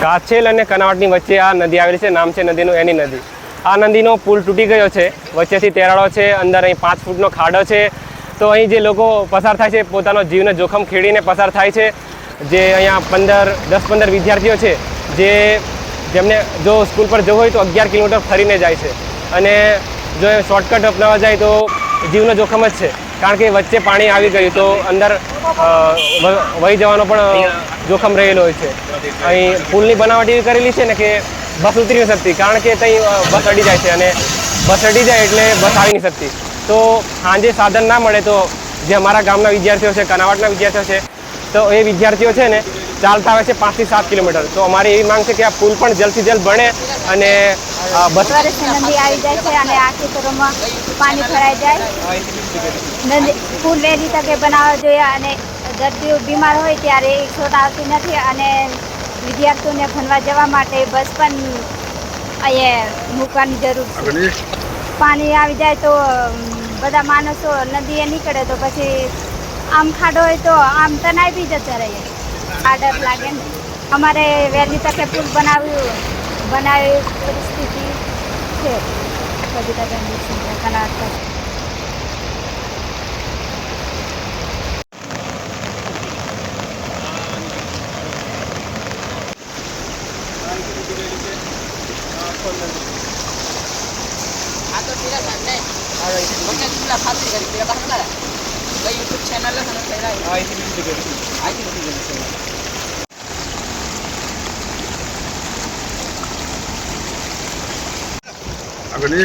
કાછેલ અને કનાવટની વચ્ચે આ નદી આવેલી છે. નામ છે નદીનું એની નદી. આ નદીનો પુલ તૂટી ગયો છે, વચ્ચેથી તેરાળો છે, અંદર અહીં 5 ફૂટનો ખાડો છે. તો અહીં જે લોકો પસાર થાય છે પોતાનો જીવને જોખમ ખેડીને પસાર થાય છે. જે અહીંયા 10-15 વિદ્યાર્થીઓ છે જેમને જો સ્કૂલ પર જવું હોય તો 11 કિલોમીટર ફરીને જાય છે. અને જો એ શોર્ટકટ અપનાવવા જાય તો જીવનો જોખમ જ છે, કારણ કે વચ્ચે પાણી આવી ગયું તો અંદર વહી જવાનો પણ જોખમ રહેલો હોય છે. અહીં પુલની બનાવટ એવી કરેલી છે ને કે બસ ઉતરી નથી શકતી, કારણ કે ત્યાં બસ અડી જાય છે, અને બસ અડી જાય એટલે બસ આવી નહીં શકતી. તો સાંજે સાધન ના મળે તો જે અમારા ગામના વિદ્યાર્થીઓ છે, કનાવટના વિદ્યાર્થીઓ છે, તો એ વિદ્યાર્થીઓ છે ને ચાલતા આવે છે 5 થી 7 કિલોમીટર. તો અમારી એવી માંગ છે કે આ પુલ પણ જલ્દથી જલ્દ બને અને બસ નદી આવી જાય છે અને આ ખેતરોમાં પાણી ભરાઈ જાય. પુલ વહેલી તકે બનાવવા જોઈએ અને દર્દીઓ બીમાર હોય ત્યારે એક છોટ આવતી નથી, અને વિદ્યાર્થીઓને ભણવા જવા માટે બસ પણ અહીંયા મૂકવાની જરૂર છે. પાણી આવી જાય તો બધા માણસો નદીએ નીકળે તો પછી આમ ખાડો હોય તો આમ તનાઈ બી જતા રહીએ. આ ડર લાગે ને. અમારે વહેલી તકે પુલ બનાવી પરિસ્થિતિ છે. આગળ